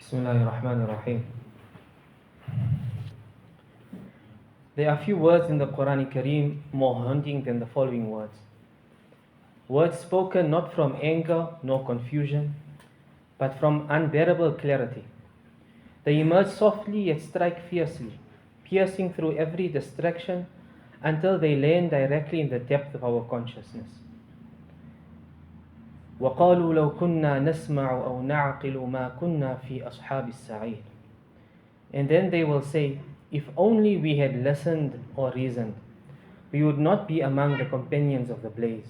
Bismillahirrahmanirrahim. There are few words in the Quran Kareem more haunting than the following words. Words spoken not from anger nor confusion, but from unbearable clarity. They emerge softly yet strike fiercely, piercing through every distraction until they land directly in the depth of our consciousness. وَقَالُوا لَوْ كُنَّا نَسْمَعُ أَوْ نَعْقِلُ مَا كُنَّا فِي أَصْحَابِ السَّعِيرِ. And then they will say, if only we had listened or reasoned, we would not be among the companions of the blaze.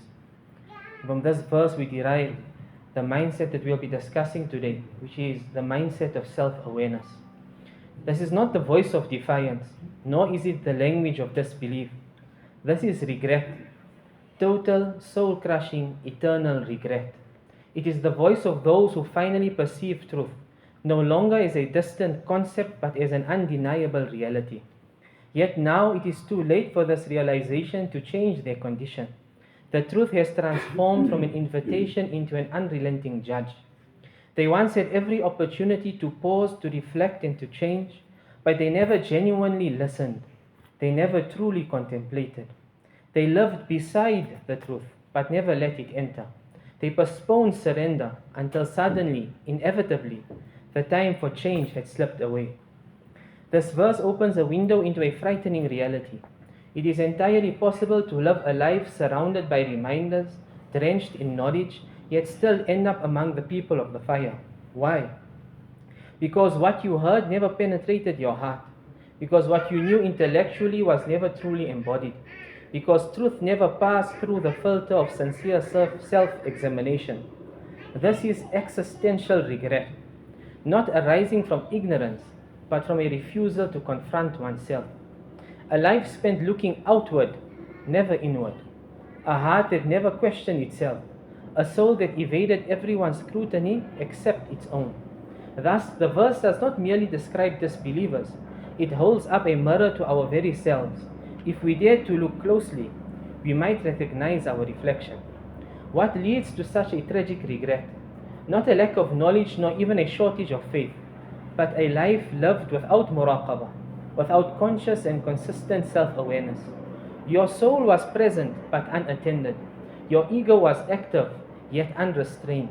From this verse we derive the mindset that we'll be discussing today, which is the mindset of self-awareness. This is not the voice of defiance, nor is it the language of disbelief. This is regret, total, soul-crushing, eternal regret. It is the voice of those who finally perceive truth, no longer as a distant concept but as an undeniable reality. Yet now it is too late for this realization to change their condition. The truth has transformed from an invitation into an unrelenting judge. They once had every opportunity to pause, to reflect and to change, but they never genuinely listened. They never truly contemplated. They lived beside the truth, but never let it enter. They postponed surrender until suddenly, inevitably, the time for change had slipped away. This verse opens a window into a frightening reality. It is entirely possible to live a life surrounded by reminders, drenched in knowledge, yet still end up among the people of the fire. Why? Because what you heard never penetrated your heart. Because what you knew intellectually was never truly embodied. Because truth never passed through the filter of sincere self-examination. This is existential regret, not arising from ignorance, but from a refusal to confront oneself. A life spent looking outward, never inward. A heart that never questioned itself. A soul that evaded everyone's scrutiny except its own. Thus, the verse does not merely describe disbelievers. It holds up a mirror to our very selves. If we dare to look closely, we might recognize our reflection. What leads to such a tragic regret? Not a lack of knowledge, nor even a shortage of faith, but a life lived without muraqabah, without conscious and consistent self-awareness. Your soul was present but unattended. Your ego was active yet unrestrained.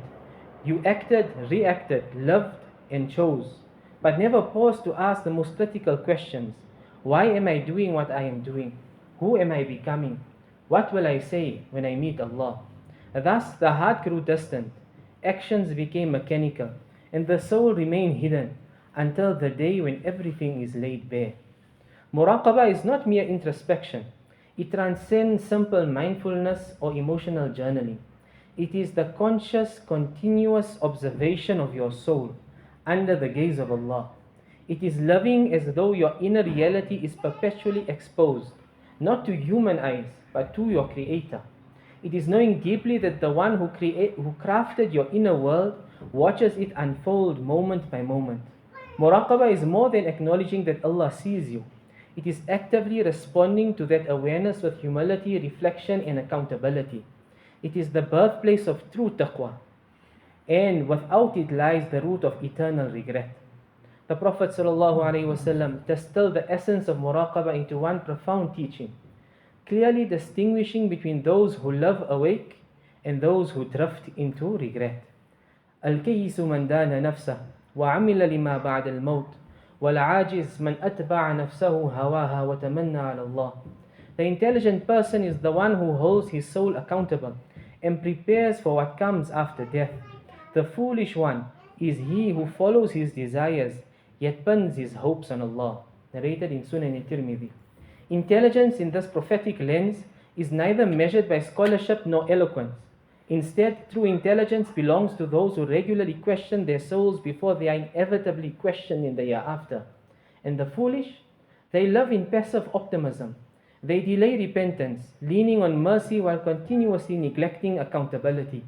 You acted, reacted, lived and chose, but never paused to ask the most critical questions. Why am I doing what I am doing? Who am I becoming? What will I say when I meet Allah? Thus the heart grew distant, actions became mechanical, and the soul remained hidden until the day when everything is laid bare. Muraqabah is not mere introspection. It transcends simple mindfulness or emotional journaling. It is the conscious, continuous observation of your soul under the gaze of Allah. It is living as though your inner reality is perpetually exposed, not to human eyes, but to your Creator. It is knowing deeply that the one who crafted your inner world watches it unfold moment by moment. Muraqabah is more than acknowledging that Allah sees you. It is actively responding to that awareness with humility, reflection, and accountability. It is the birthplace of true taqwa, and without it lies the root of eternal regret. The Prophet ﷺ distilled the essence of muraqabah into one profound teaching, clearly distinguishing between those who live awake and those who drift into regret. الكيس من دان نفسه وعمل لما بعد الموت والعاجز من أتبع نفسه هواها وتمنى على الله. The intelligent person is the one who holds his soul accountable and prepares for what comes after death. The foolish one is he who follows his desires yet pins his hopes on Allah. Narrated in Sunnah al-Tirmidhi. Intelligence in this prophetic lens is neither measured by scholarship nor eloquence. Instead, true intelligence belongs to those who regularly question their souls before they are inevitably questioned in the hereafter. And the foolish, they live in passive optimism. They delay repentance, leaning on mercy while continuously neglecting accountability.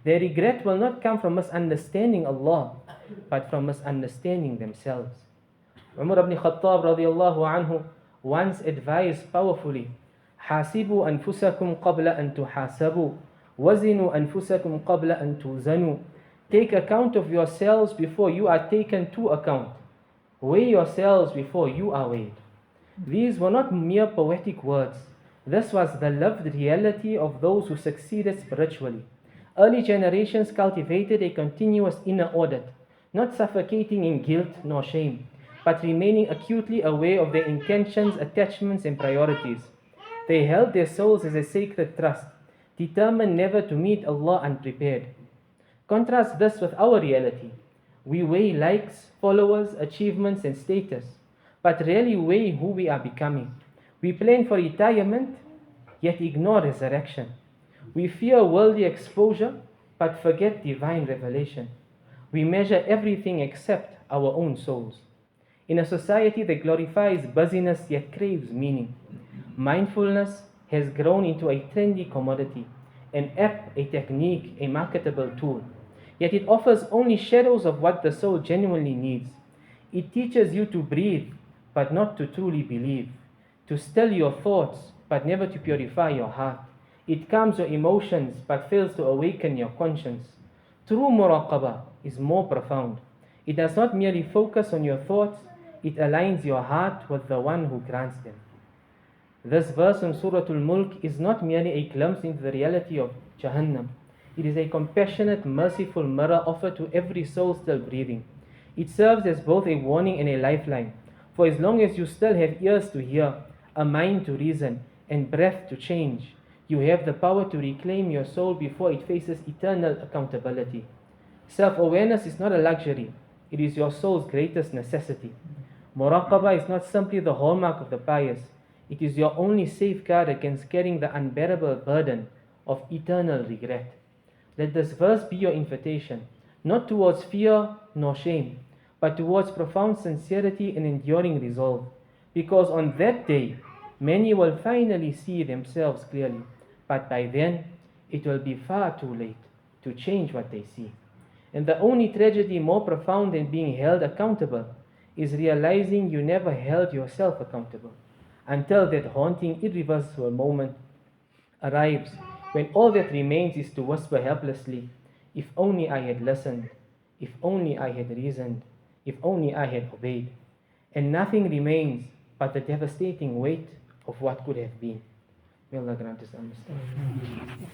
Their regret will not come from misunderstanding Allah, but from misunderstanding themselves. Umar ibn Khattab radiallahu anhu once advised powerfully, حاسبوا أنفسكم قبل أن تحاسبوا وزنوا أنفسكم قبل أن توزنوا Take account of yourselves before you are taken to account. Weigh yourselves before you are weighed. These were not mere poetic words. This was the lived reality of those who succeeded spiritually. Early generations cultivated a continuous inner audit, not suffocating in guilt nor shame, but remaining acutely aware of their intentions, attachments, and priorities. They held their souls as a sacred trust, determined never to meet Allah unprepared. Contrast this with our reality. We weigh likes, followers, achievements, and status, but rarely weigh who we are becoming. We plan for retirement, yet ignore resurrection. We fear worldly exposure, but forget divine revelation. We measure everything except our own souls. In a society that glorifies busyness yet craves meaning, mindfulness has grown into a trendy commodity, an app, a technique, a marketable tool. Yet it offers only shadows of what the soul genuinely needs. It teaches you to breathe, but not to truly believe, to still your thoughts, but never to purify your heart. It calms your emotions, but fails to awaken your conscience. True muraqabah is more profound. It does not merely focus on your thoughts, it aligns your heart with the one who grants them. This verse in Surah Al-Mulk is not merely a glimpse into the reality of Jahannam. It is a compassionate, merciful mirror offered to every soul still breathing. It serves as both a warning and a lifeline. For as long as you still have ears to hear, a mind to reason, and breath to change, you have the power to reclaim your soul before it faces eternal accountability. Self-awareness is not a luxury. It is your soul's greatest necessity. Muraqabah is not simply the hallmark of the pious. It is your only safeguard against carrying the unbearable burden of eternal regret. Let this verse be your invitation, not towards fear nor shame, but towards profound sincerity and enduring resolve. Because on that day, many will finally see themselves clearly, but by then, it will be far too late to change what they see. And the only tragedy more profound than being held accountable is realizing you never held yourself accountable until that haunting, irreversible moment arrives when all that remains is to whisper helplessly, if only I had listened, if only I had reasoned, if only I had obeyed. And nothing remains but the devastating weight of what could have been. May Allah grant us understanding.